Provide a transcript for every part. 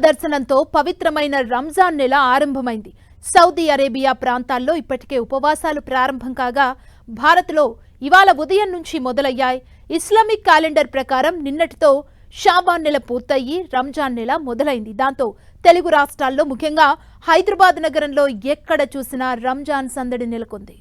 దర్శనంతో పవిత్రమైన రంజాన్ నెల ఆరంభమైంది. సౌదీ అరేబియా ప్రాంతాల్లో ఇప్పటికే ఉపవాసాలు ప్రారంభం కాగా భారత్లో ఇవాళ ఉదయం నుంచి మొదలయ్యాయి. ఇస్లామిక్ క్యాలెండర్ ప్రకారం నిన్నటితో షాబాన్ నెల పూర్తయి రంజాన్ నెల మొదలైంది. దాంతో తెలుగు రాష్ట్రాల్లో ముఖ్యంగా హైదరాబాద్ నగరంలో ఎక్కడ చూసినా రంజాన్ సందడి నెలకొంది.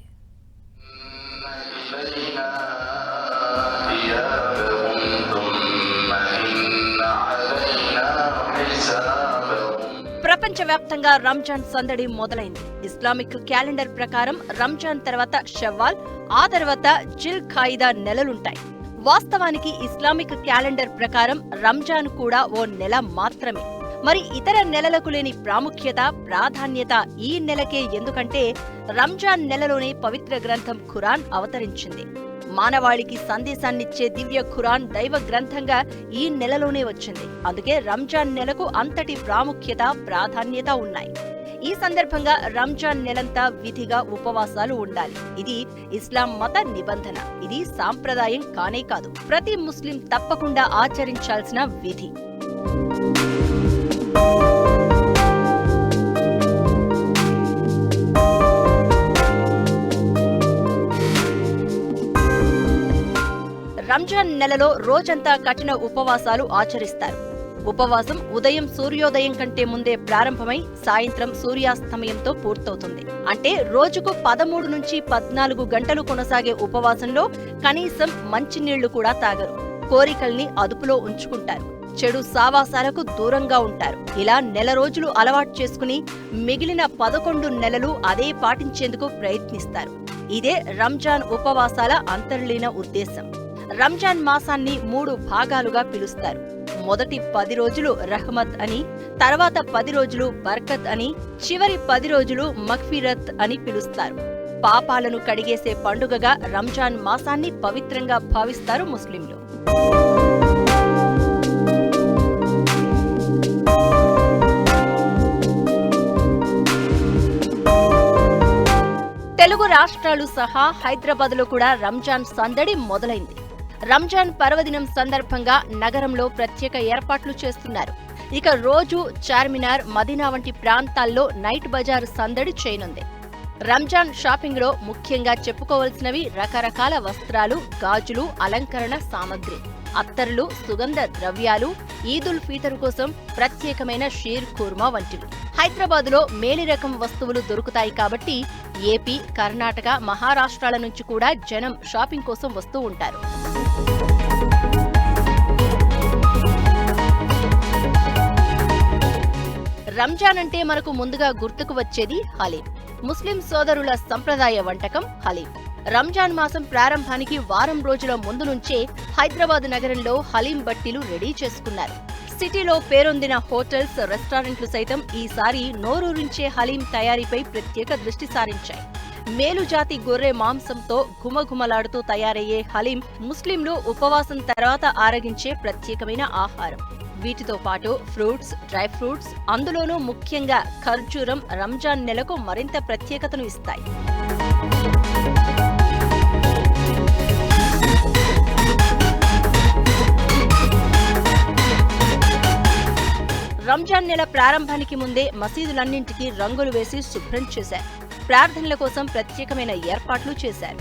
ప్రపంచవ్యాప్తంగా రంజాన్ సందడి మొదలైంది. ఇస్లామిక్ క్యాలెండర్ ప్రకారం రంజాన్ తర్వాత షవ్వాల్, ఆ తర్వాత జిల్ ఖాయిదా నెలలుంటాయి. వాస్తవానికి ఇస్లామిక్ క్యాలెండర్ ప్రకారం రంజాన్ కూడా ఓ నెల మాత్రమే. మరి ఇతర నెలలకు లేని ప్రాముఖ్యత, ప్రాధాన్యత ఈ నెలకే. ఎందుకంటే రంజాన్ నెలలోనే పవిత్ర గ్రంథం ఖురాన్ అవతరించింది. మానవాళికి సందేశాన్నిచ్చే దివ్య ఖురాన్ దైవ గ్రంథంగా ఈ నెలలోనే వచ్చింది. అందుకే రంజాన్ నెలకు అంతటి ప్రాముఖ్యత, ప్రాధాన్యత ఉన్నాయి. ఈ సందర్భంగా రంజాన్ నెలంతా విధిగా ఉపవాసాలు ఉండాలి. ఇది ఇస్లాం మత నిబంధన. ఇది సాంప్రదాయం కానే కాదు, ప్రతి ముస్లిం తప్పకుండా ఆచరించాల్సిన విధి. రంజాన్ నెలలో రోజంతా కఠిన ఉపవాసాలు ఆచరిస్తారు. ఉపవాసం ఉదయం సూర్యోదయం కంటే ముందే ప్రారంభమై సాయంత్రం సూర్యాస్తమయంతో పూర్తవుతుంది. అంటే రోజుకు 13 నుంచి 14 గంటలు కొనసాగే ఉపవాసంలో కనీసం మంచినీళ్లు కూడా తాగరు. కోరికల్ని అదుపులో ఉంచుకుంటారు. చెడు సావాసాలకు దూరంగా ఉంటారు. ఇలా నెల రోజులు అలవాటు చేసుకుని మిగిలిన 11 నెలలు అదే పాటించేందుకు ప్రయత్నిస్తారు. ఇదే రంజాన్ ఉపవాసాల అంతర్లీన ఉద్దేశం. రంజాన్ మాసాన్ని 3 భాగాలుగా పిలుస్తారు. మొదటి 10 రోజులు రహ్మత్ అని, తర్వాత 10 రోజులు బర్కత్ అని, చివరి 10 రోజులు మగ్ఫిరత్ అని పిలుస్తారు. పాపాలను కడిగేసే పండుగగా రంజాన్ మాసాన్ని పవిత్రంగా భావిస్తారు ముస్లింలు. తెలుగు రాష్ట్రాలు సహా హైదరాబాద్లో కూడా రంజాన్ సందడి మొదలైంది. రంజాన్ పర్వదినం సందర్భంగా నగరంలో ప్రత్యేక ఏర్పాట్లు చేస్తున్నారు. ఇక రోజు చార్మినార్, మదీనా వంటి ప్రాంతాల్లో నైట్ బజార్ సందడి చేయనుంది. రంజాన్ షాపింగ్ లో ముఖ్యంగా చెప్పుకోవాల్సినవి రకరకాల వస్త్రాలు, గాజులు, అలంకరణ సామగ్రి, అత్తరులు, సుగంధ ద్రవ్యాలు, ఈదుల్ ఫీతర్ కోసం ప్రత్యేకమైన షీర్ కుర్మా వంటివి. హైదరాబాద్ లో మేలి రకం వస్తువులు దొరుకుతాయి కాబట్టి ఏపీ, కర్ణాటక, మహారాష్ట్రాల నుంచి కూడా జనం షాపింగ్ కోసం వస్తూ ఉంటారు. రంజాన్ అంటే మనకు ముందుగా గుర్తుకు వచ్చేది హలీం. ముస్లిం సోదరుల సంప్రదాయ వంటకం హలీం. రంజాన్ మాసం ప్రారంభానికి వారం రోజుల ముందు నుంచే హైదరాబాద్ నగరంలో హలీం బట్టీలు రెడీ చేసుకున్నారు. సిటీలో పేరొందిన హోటల్స్, రెస్టారెంట్లు సైతం ఈసారి నోరూరించే హలీం తయారీపై ప్రత్యేక దృష్టి సారించాయి. మేలుజాతి గొర్రె మాంసంతో ఘుమఘుమలాడుతూ తయారయ్యే హలీం ముస్లింలు ఉపవాసం తర్వాత ఆరగించే ప్రత్యేకమైన ఆహారం. వీటితో పాటు ఫ్రూట్స్, డ్రై ఫ్రూట్స్, అందులోనూ ముఖ్యంగా ఖర్జూరం రంజాన్ నెలకు మరింత ప్రత్యేకతను ఇస్తాయి. రంజాన్ నెల ప్రారంభానికి ముందే మసీదులన్నింటికీ రంగులు వేసి శుభ్రం చేశారు. ప్రార్థనల కోసం ప్రత్యేకమైన ఏర్పాట్లు చేశారు.